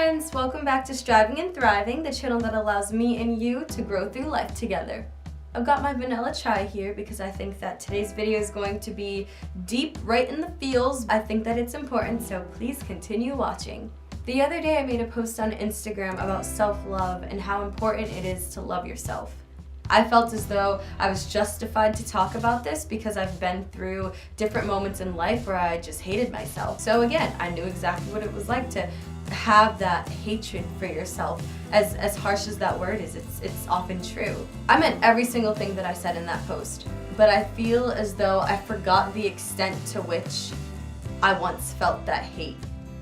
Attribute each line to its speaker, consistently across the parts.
Speaker 1: friends, welcome back to Striving and Thriving, the channel that allows me and you to grow through life together. I've got my vanilla chai here because I think that today's video is going to be deep, right in the feels. I think that it's important, so please continue watching. The other day I made a post on Instagram about self-love and how important it is to love yourself. I felt as though I was justified to talk about this because I've been through different moments in life where I just hated myself. So again, I knew exactly what it was like to have that hatred for yourself. As harsh as that word is, it's often true. I meant every single thing that I said in that post, but I feel as though I forgot the extent to which I once felt that hate.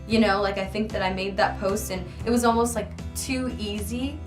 Speaker 1: You know, like I think that I made that post and it was almost like too easy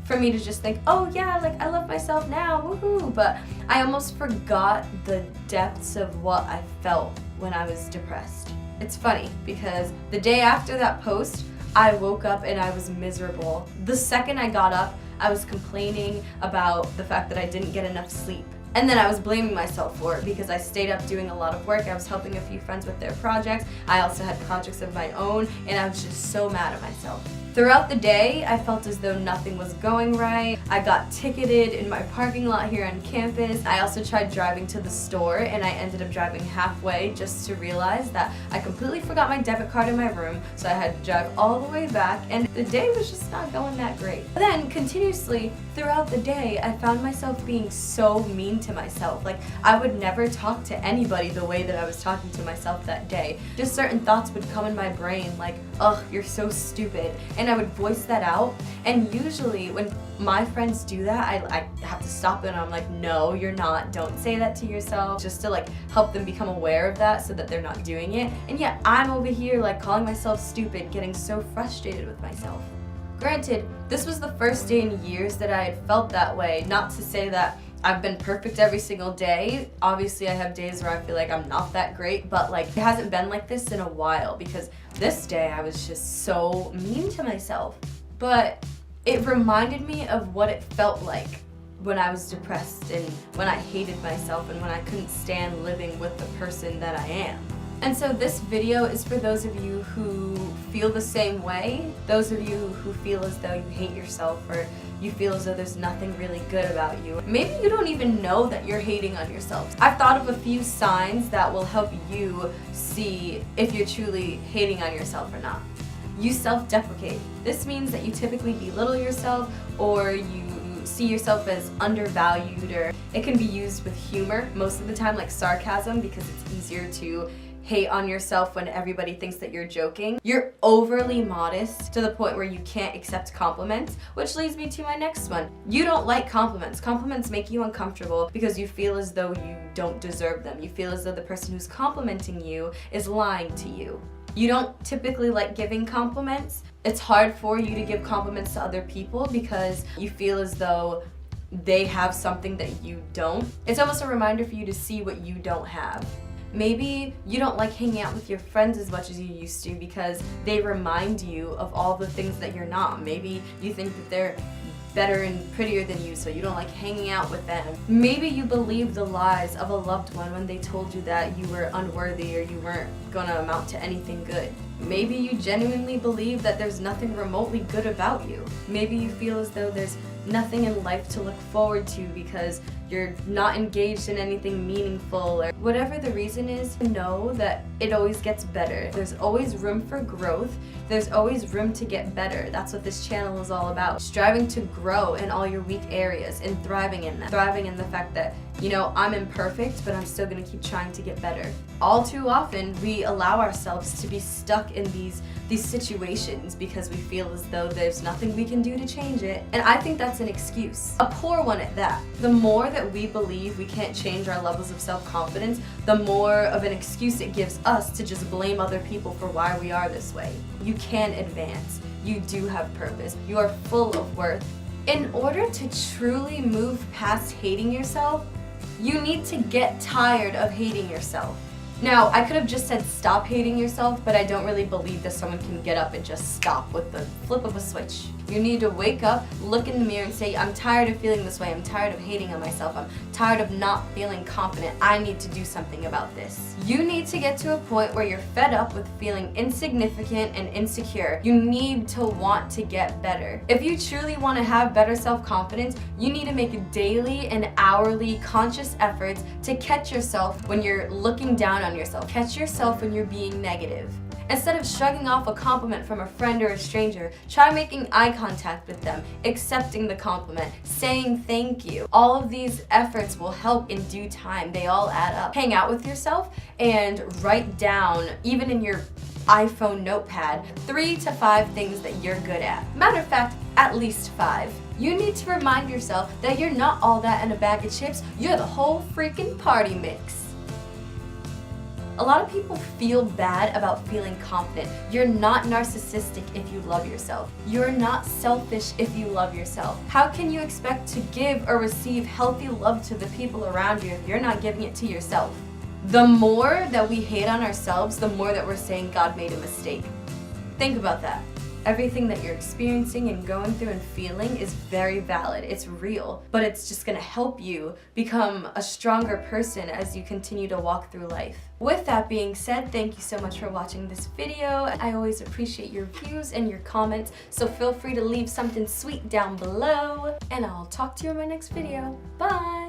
Speaker 1: for me to just think, oh yeah, like I love myself now, woohoo, but I almost forgot the depths of what I felt when I was depressed. It's funny because the day after that post, I woke up and I was miserable. The second I got up, I was complaining about the fact that I didn't get enough sleep. And then I was blaming myself for it because I stayed up doing a lot of work. I was helping a few friends with their projects. I also had projects of my own, and I was just so mad at myself. Throughout the day, I felt as though nothing was going right. I got ticketed in my parking lot here on campus. I also tried driving to the store, and I ended up driving halfway just to realize that I completely forgot my debit card in my room, so I had to drive all the way back, and the day was just not going that great. But then, continuously, throughout the day, I found myself being so mean to myself. Like, I would never talk to anybody the way that I was talking to myself that day. Just certain thoughts would come in my brain, like, ugh, you're so stupid. And I would voice that out, and usually when my friends do that, I have to stop them and I'm like, no, you're not, don't say that to yourself, just to like help them become aware of that so that they're not doing it. And yet I'm over here like calling myself stupid, getting so frustrated with myself. Granted, this was the first day in years that I had felt that way, not to say that I've been perfect every single day. Obviously I have days where I feel like I'm not that great, but like it hasn't been like this in a while because this day I was just so mean to myself. But it reminded me of what it felt like when I was depressed and when I hated myself and when I couldn't stand living with the person that I am. And so this video is for those of you who feel the same way, those of you who feel as though you hate yourself or you feel as though there's nothing really good about you. Maybe you don't even know that you're hating on yourself. I've thought of a few signs that will help you see if you're truly hating on yourself or not. You self-deprecate. This means that you typically belittle yourself or you see yourself as undervalued, or it can be used with humor most of the time, like sarcasm, because it's easier to hate on yourself when everybody thinks that you're joking. You're overly modest to the point where you can't accept compliments, which leads me to my next one. You don't like compliments. Compliments make you uncomfortable because you feel as though you don't deserve them. You feel as though the person who's complimenting you is lying to you. You don't typically like giving compliments. It's hard for you to give compliments to other people because you feel as though they have something that you don't. It's almost a reminder for you to see what you don't have. Maybe you don't like hanging out with your friends as much as you used to because they remind you of all the things that you're not. Maybe you think that they're better and prettier than you, so you don't like hanging out with them. Maybe you believe the lies of a loved one when they told you that you were unworthy or you weren't gonna amount to anything good. Maybe you genuinely believe that there's nothing remotely good about you. Maybe you feel as though there's nothing in life to look forward to because you're not engaged in anything meaningful, or whatever the reason is, know that it always gets better. There's always room for growth. There's always room to get better. That's what this channel is all about. Striving to grow in all your weak areas and thriving in them. Thriving in the fact that, you know, I'm imperfect, but I'm still gonna keep trying to get better. All too often, we allow ourselves to be stuck in these situations because we feel as though there's nothing we can do to change it. And I think that's an excuse. A poor one at that. The more that we believe we can't change our levels of self-confidence, the more of an excuse it gives us to just blame other people for why we are this way. You can advance. You do have purpose. You are full of worth. In order to truly move past hating yourself, you need to get tired of hating yourself. Now, I could have just said stop hating yourself, but I don't really believe that someone can get up and just stop with the flip of a switch. You need to wake up, look in the mirror and say, I'm tired of feeling this way. I'm tired of hating on myself. I'm tired of not feeling confident. I need to do something about this. You need to get to a point where you're fed up with feeling insignificant and insecure. You need to want to get better. If you truly want to have better self-confidence, you need to make daily and hourly conscious efforts to catch yourself when you're looking down on yourself. Catch yourself when you're being negative. Instead of shrugging off a compliment from a friend or a stranger, try making eye contact with them, accepting the compliment, saying thank you. All of these efforts will help in due time. They all add up. Hang out with yourself and write down, even in your iPhone notepad, 3 to 5 things that you're good at. Matter of fact, at least 5. You need to remind yourself that you're not all that in a bag of chips. You're the whole freaking party mix. A lot of people feel bad about feeling confident. You're not narcissistic if you love yourself. You're not selfish if you love yourself. How can you expect to give or receive healthy love to the people around you if you're not giving it to yourself? The more that we hate on ourselves, the more that we're saying God made a mistake. Think about that. Everything that you're experiencing and going through and feeling is very valid. It's real, but it's just gonna help you become a stronger person as you continue to walk through life. With that being said, thank you so much for watching this video. I always appreciate your views and your comments, so feel free to leave something sweet down below, and I'll talk to you in my next video. Bye!